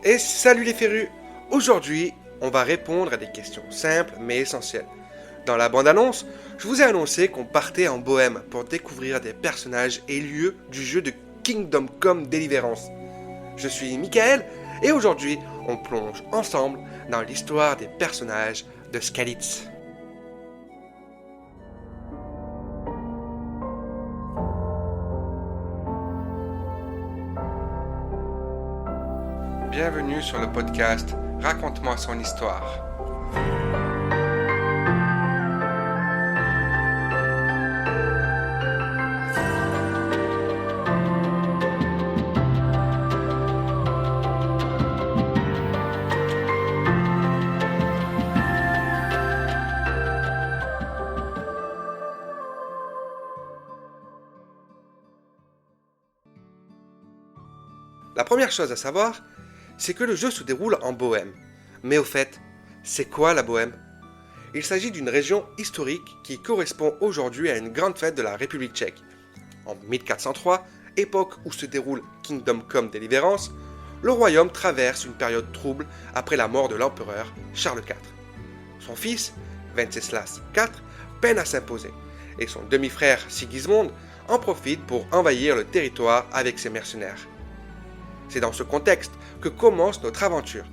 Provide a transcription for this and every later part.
Et salut les férus! Aujourd'hui, on va répondre à des questions simples mais essentielles. Dans la bande-annonce, je vous ai annoncé qu'on partait en Bohème pour découvrir des personnages et lieux du jeu de Kingdom Come Deliverance. Je suis Michael et aujourd'hui, on plonge ensemble dans l'histoire des personnages de Skalitz. Bienvenue sur le podcast Raconte-moi son histoire. La première chose à savoir, c'est que le jeu se déroule en Bohème. Mais au fait, c'est quoi la Bohème? Il s'agit d'une région historique qui correspond aujourd'hui à une grande fête de la République tchèque. En 1403, époque où se déroule Kingdom Come Deliverance, le royaume traverse une période trouble après la mort de l'empereur Charles IV. Son fils, Venceslas IV, peine à s'imposer, et son demi-frère Sigismond en profite pour envahir le territoire avec ses mercenaires. C'est dans ce contexte que commence notre aventure,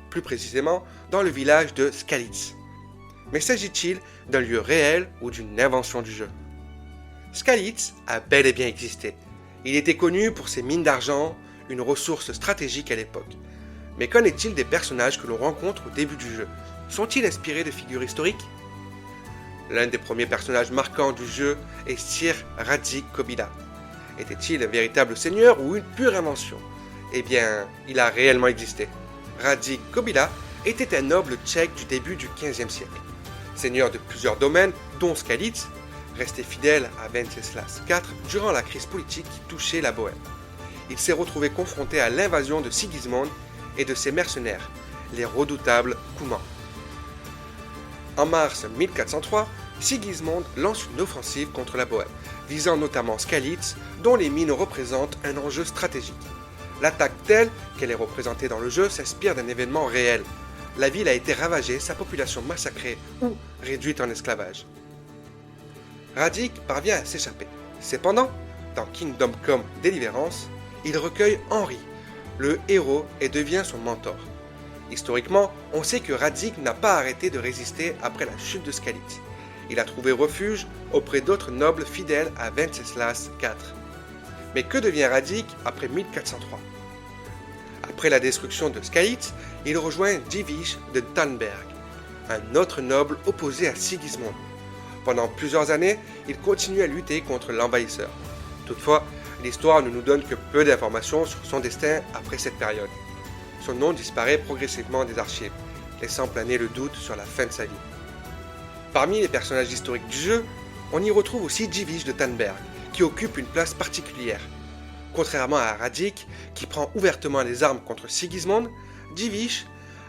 plus précisément dans le village de Skalitz. Mais s'agit-il d'un lieu réel ou d'une invention du jeu? Skalitz a bel et bien existé. Il était connu pour ses mines d'argent, une ressource stratégique à l'époque. Mais qu'en est-il des personnages que l'on rencontre au début du jeu? Sont-ils inspirés de figures historiques? L'un des premiers personnages marquants du jeu est Sir Radzig Kobyla. Était-il un véritable seigneur ou une pure invention? Eh bien, il a réellement existé. Radzig Kobyla était un noble tchèque du début du XVe siècle. Seigneur de plusieurs domaines, dont Skalitz, resté fidèle à Venceslas IV durant la crise politique qui touchait la Bohème. Il s'est retrouvé confronté à l'invasion de Sigismond et de ses mercenaires, les redoutables Coumans. En mars 1403, Sigismond lance une offensive contre la Bohème, visant notamment Skalitz, dont les mines représentent un enjeu stratégique. L'attaque telle qu'elle est représentée dans le jeu s'inspire d'un événement réel. La ville a été ravagée, sa population massacrée ou réduite en esclavage. Radzig parvient à s'échapper. Cependant, dans Kingdom Come Deliverance, il recueille Henri, le héros, et devient son mentor. Historiquement, on sait que Radzig n'a pas arrêté de résister après la chute de Skalitz. Il a trouvé refuge auprès d'autres nobles fidèles à Venceslas IV. Mais que devient Radzig après 1403? Après la destruction de Skalitz, il rejoint Divish de Tannberg, un autre noble opposé à Sigismond. Pendant plusieurs années, il continue à lutter contre l'envahisseur. Toutefois, l'histoire ne nous donne que peu d'informations sur son destin après cette période. Son nom disparaît progressivement des archives, laissant planer le doute sur la fin de sa vie. Parmi les personnages historiques du jeu, on y retrouve aussi Divish de Tannberg, qui occupe une place particulière. Contrairement à Radzig, qui prend ouvertement les armes contre Sigismond, Divish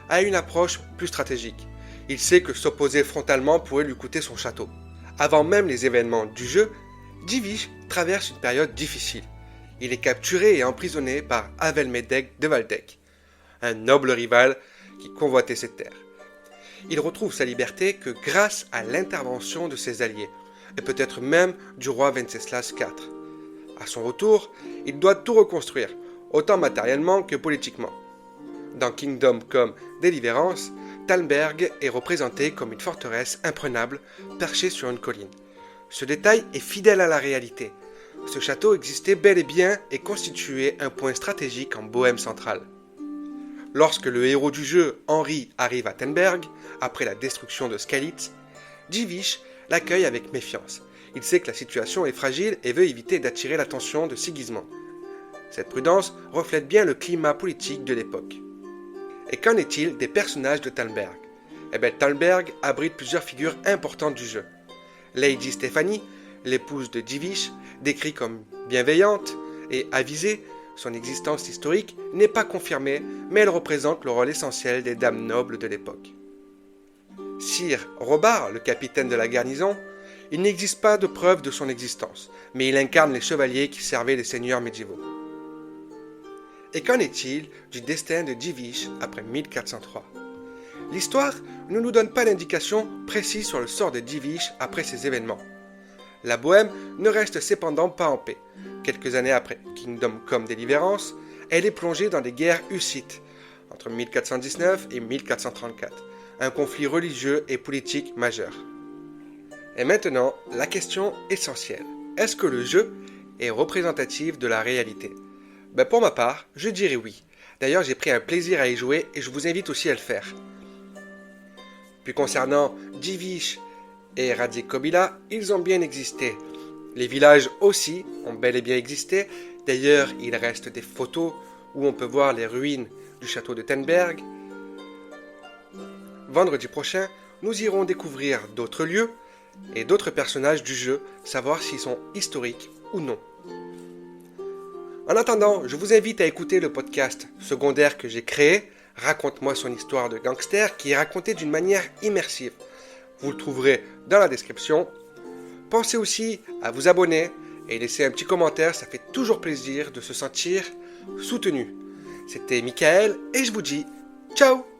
a une approche plus stratégique. Il sait que s'opposer frontalement pourrait lui coûter son château. Avant même les événements du jeu, Divish traverse une période difficile. Il est capturé et emprisonné par Avelmedeg de Waldeck, un noble rival qui convoitait ses terres. Il retrouve sa liberté que grâce à l'intervention de ses alliés, et peut-être même du roi Venceslas IV. À son retour, il doit tout reconstruire, autant matériellement que politiquement. Dans Kingdom Come Deliverance, Tannberg est représenté comme une forteresse imprenable perchée sur une colline. Ce détail est fidèle à la réalité. Ce château existait bel et bien et constituait un point stratégique en Bohème centrale. Lorsque le héros du jeu, Henri, arrive à Tannberg, après la destruction de Skalitz, Divish l'accueille avec méfiance. Il sait que la situation est fragile et veut éviter d'attirer l'attention de Sigismond. Cette prudence reflète bien le climat politique de l'époque. Et qu'en est-il des personnages de Tannberg? Tannberg abrite plusieurs figures importantes du jeu. Lady Stéphanie, l'épouse de Divish, décrite comme bienveillante et avisée, son existence historique n'est pas confirmée, mais elle représente le rôle essentiel des dames nobles de l'époque. Sir Robard, le capitaine de la garnison, il n'existe pas de preuve de son existence, mais il incarne les chevaliers qui servaient les seigneurs médiévaux. Et qu'en est-il du destin de Divish après 1403 ? L'histoire ne nous donne pas d'indication précise sur le sort de Divish après ces événements. La Bohême ne reste cependant pas en paix. Quelques années après Kingdom Come Deliverance, elle est plongée dans des guerres hussites entre 1419 et 1434, un conflit religieux et politique majeur. Et maintenant, la question essentielle. Est-ce que le jeu est représentatif de la réalité ? Pour ma part, je dirais oui. D'ailleurs, j'ai pris un plaisir à y jouer et je vous invite aussi à le faire. Puis concernant Divish et Radyk Kobila, ils ont bien existé. Les villages aussi ont bel et bien existé. D'ailleurs, il reste des photos où on peut voir les ruines du château de Tenberg. Vendredi prochain, nous irons découvrir d'autres lieux et d'autres personnages du jeu, savoir s'ils sont historiques ou non. En attendant, je vous invite à écouter le podcast secondaire que j'ai créé, Raconte-moi son histoire de gangster, qui est raconté d'une manière immersive. Vous le trouverez dans la description. Pensez aussi à vous abonner et laisser un petit commentaire, ça fait toujours plaisir de se sentir soutenu. C'était Michael et je vous dis ciao!